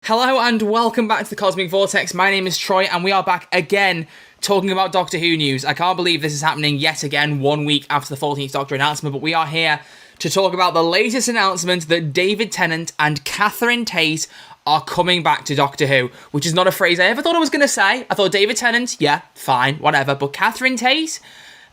Hello and welcome back to the Cosmic Vortex. My name is Troy and we are back again talking about Doctor Who news. I can't believe this is happening yet again 1 week after the 14th Doctor announcement, but we are here to talk about the latest announcement that David Tennant and Catherine Tate are coming back to Doctor Who, which is not a phrase I ever thought I was going to say. I thought David Tennant, yeah, fine, whatever, but Catherine Tate?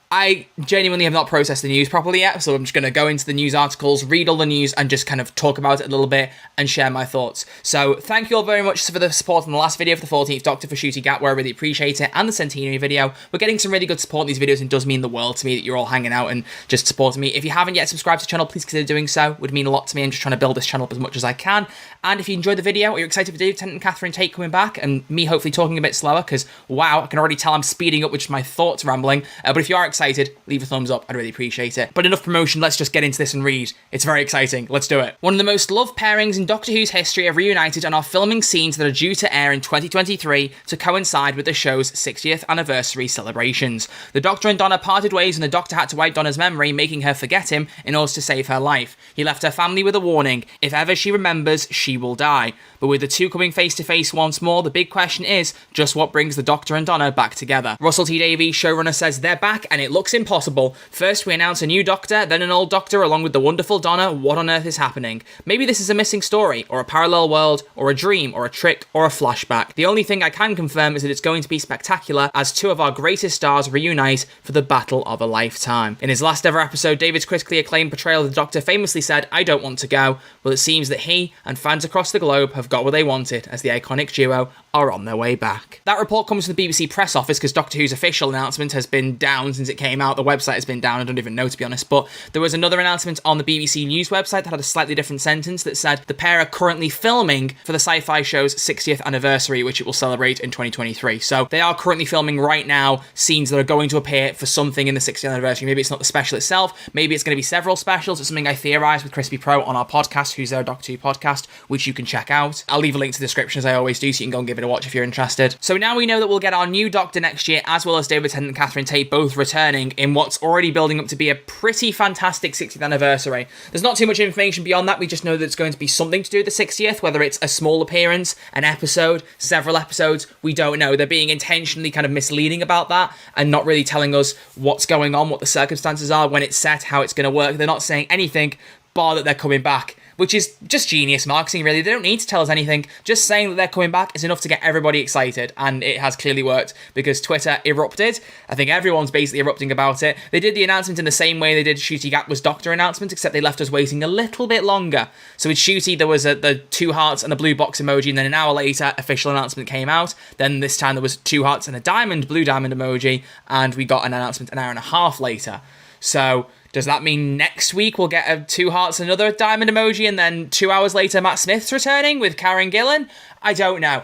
I genuinely have not processed the news properly yet, so I'm just going to go into the news articles, read all the news, and just kind of talk about it a little bit and share my thoughts. So thank you all very much for the support in the last video for the 14th Doctor for Shooty Gap, where I really appreciate it, and the Centenary video. We're getting some really good support in these videos, and it does mean the world to me that you're all hanging out and just supporting me. If you haven't yet subscribed to the channel, please consider doing so. It would mean a lot to me. I'm just trying to build this channel up as much as I can. And if you enjoyed the video, or you're excited for David Tennant and Catherine Tate coming back, and me hopefully talking a bit slower, because wow, I can already tell I'm speeding up, which is my thoughts rambling. But if you are excited, leave a thumbs up. I'd really appreciate it. But enough promotion, let's just get into this and read. It's very exciting. Let's do it. One of the most loved pairings in Doctor Who's history have reunited and are filming scenes that are due to air in 2023 to coincide with the show's 60th anniversary celebrations. The Doctor and Donna parted ways and the Doctor had to wipe Donna's memory, making her forget him in order to save her life. He left her family with a warning: if ever she remembers, she will die. But with the two coming face to face once more, the big question is just what brings the Doctor and Donna back together. Russell T Davies, showrunner, says they're back and it looks impossible. First we announce a new Doctor, then an old Doctor along with the wonderful Donna. What on earth is happening? Maybe this is a missing story, or a parallel world, or a dream, or a trick, or a flashback. The only thing I can confirm is that it's going to be spectacular as two of our greatest stars reunite for the battle of a lifetime. In his last ever episode, David's critically acclaimed portrayal of the Doctor famously said, "I don't want to go." Well, it seems that he and fans across the globe have got what they wanted, as the iconic duo are on their way back. That report comes from the BBC press office because Doctor Who's official announcement has been down since it came out. The website has been down, I don't even know to be honest, but there was another announcement on the BBC News website that had a slightly different sentence that said the pair are currently filming for the sci-fi show's 60th anniversary, which it will celebrate in 2023. So they are currently filming right now scenes that are going to appear for something in the 60th anniversary. Maybe it's not the special itself, maybe it's going to be several specials. It's something I theorised with Crispy Pro on our podcast, Who's There Doctor Who podcast, which you can check out. I'll leave a link to the description as I always do, so you can go and give it a watch if you're interested. So now we know that we'll get our new Doctor next year, as well as David Tennant and Catherine Tate both returning in what's already building up to be a pretty fantastic 60th anniversary. There's not too much information beyond that. We just know that it's going to be something to do with the 60th, whether it's a small appearance, an episode, several episodes, we don't know. They're being intentionally kind of misleading about that and not really telling us what's going on, what the circumstances are, when it's set, how it's going to work. They're not saying anything bar that they're coming back, which is just genius marketing, really. They don't need to tell us anything. Just saying that they're coming back is enough to get everybody excited, and it has clearly worked because Twitter erupted. I think everyone's basically erupting about it. They did the announcement in the same way they did Shooty Gap was Doctor announcement, except they left us waiting a little bit longer. So with Shooty, there was the 2 hearts and a blue box emoji, and then an hour later, official announcement came out. Then this time there was 2 hearts and a diamond, blue diamond emoji, and we got an announcement an hour and a half later. So does that mean next week we'll get a 2 hearts and another diamond emoji, and then 2 hours later Matt Smith's returning with Karen Gillan? I don't know.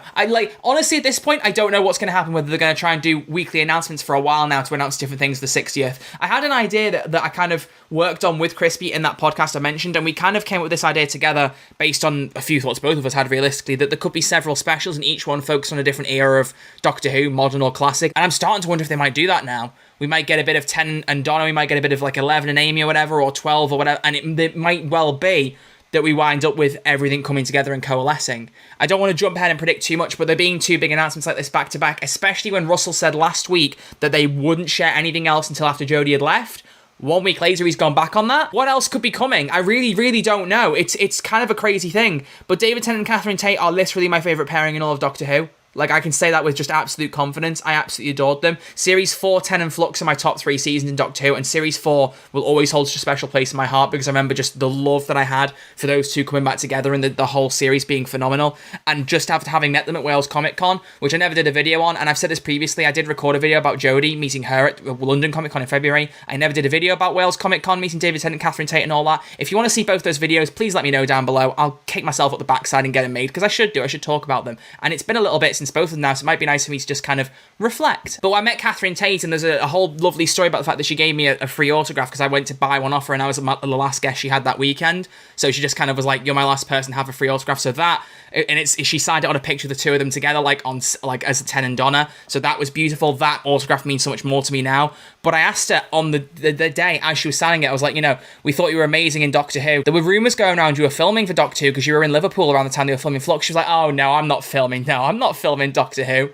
Honestly, at this point, I don't know what's going to happen, whether they're going to try and do weekly announcements for a while now to announce different things for the 60th. I had an idea that I kind of worked on with Crispy in that podcast I mentioned, and we kind of came up with this idea together based on a few thoughts both of us had realistically, that there could be several specials and each one focused on a different era of Doctor Who, modern or classic. And I'm starting to wonder if they might do that now. We might get a bit of Tennant and Donna, we might get a bit of like 11 and Amy or whatever, or 12 or whatever, and it might well be that we wind up with everything coming together and coalescing. I don't want to jump ahead and predict too much, but there being 2 big announcements like this back to back, especially when Russell said last week that they wouldn't share anything else until after Jodie had left. 1 week later, he's gone back on that. What else could be coming? I really, really don't know. It's kind of a crazy thing, but David Tennant and Catherine Tate are literally my favourite pairing in all of Doctor Who. Like, I can say that with just absolute confidence. I absolutely adored them. Series 4, 10 and Flux are my top 3 seasons in Doctor Who, and Series 4 will always hold such a special place in my heart because I remember just the love that I had for those two coming back together and the whole series being phenomenal. And just after having met them at Wales Comic Con, which I never did a video on, and I've said this previously, I did record a video about Jodie, meeting her at London Comic Con in February. I never did a video about Wales Comic Con, meeting David Tennant, Catherine Tate and all that. If you want to see both those videos, please let me know down below. I'll kick myself up the backside and get them made because I should talk about them. And it's been a little bit since both of them now, so it might be nice for me to just kind of reflect. But I met Catherine Tate, and there's a whole lovely story about the fact that she gave me a free autograph because I went to buy one off her and I was the last guest she had that weekend. So she just kind of was like, "You're my last person, have a free autograph." So that and she signed it on a picture of the two of them together, like as a Ten and Donna. So that was beautiful. That autograph means so much more to me now. But I asked her on the day as she was signing it, I was like, we thought you were amazing in Doctor Who. There were rumours going around you were filming for Doctor Who because you were in Liverpool around the time they were filming Flux. She was like, oh no, I'm not filming. No, I'm not filming Doctor Who.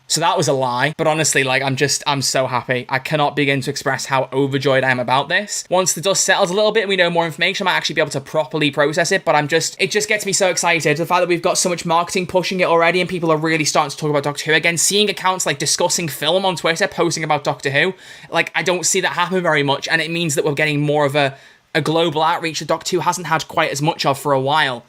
So that was a lie. But honestly, like, I'm so happy. I cannot begin to express how overjoyed I am about this. Once the dust settles a little bit and we know more information, I might actually be able to properly process it. But it just gets me so excited. The fact that we've got so much marketing pushing it already and people are really starting to talk about Doctor Who again. Seeing accounts like discussing film on Twitter, posting about Doctor Who. Like, I don't see that happen very much. And it means that we're getting more of a global outreach that Doctor Who hasn't had quite as much of for a while.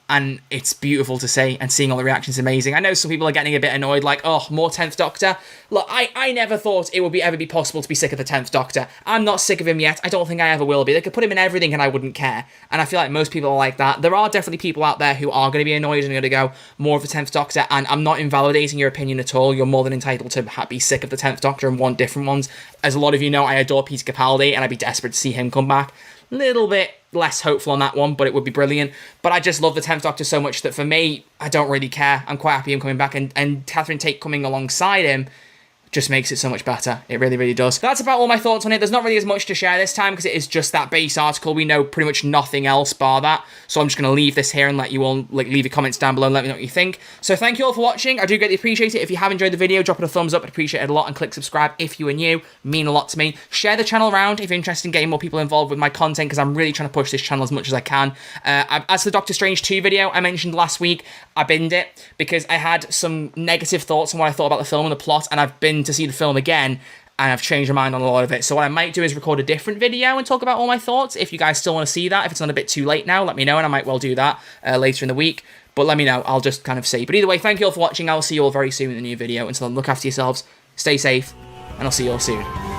And it's beautiful to see, and seeing all the reactions is amazing. I know some people are getting a bit annoyed, like, oh, more 10th Doctor. Look, I never thought it would ever be possible to be sick of the 10th Doctor. I'm not sick of him yet. I don't think I ever will be. They could put him in everything and I wouldn't care. And I feel like most people are like that. There are definitely people out there who are going to be annoyed and going to go, more of the 10th Doctor, and I'm not invalidating your opinion at all. You're more than entitled to be sick of the 10th Doctor and want different ones. As a lot of you know, I adore Peter Capaldi, and I'd be desperate to see him come back. Little bit less hopeful on that one, but it would be brilliant. But I just love the 10th Doctor so much that for me, I don't really care. I'm quite happy him coming back, and Catherine Tate coming alongside him just makes it so much better. It really, really does. That's about all my thoughts on it. There's not really as much to share this time because it is just that base article. We know pretty much nothing else bar that. So I'm just going to leave this here and let you all leave your comments down below and let me know what you think. So thank you all for watching. I do greatly appreciate it. If you have enjoyed the video, drop it a thumbs up. I'd appreciate it a lot, and click subscribe if you are new. Mean a lot to me. Share the channel around if you're interested in getting more people involved with my content, because I'm really trying to push this channel as much as I can. As for the Doctor Strange 2 video I mentioned last week, I binned it because I had some negative thoughts on what I thought about the film and the plot, and I've been to see the film again, and I've changed my mind on a lot of it. So what I might do is record a different video and talk about all my thoughts. If you guys still want to see that, if it's not a bit too late now, let me know, and I might well do that later in the week. But let me know, I'll just kind of see. But either way, thank you all for watching. I'll see you all very soon in a new video. Until then, look after yourselves, stay safe, and I'll see you all soon.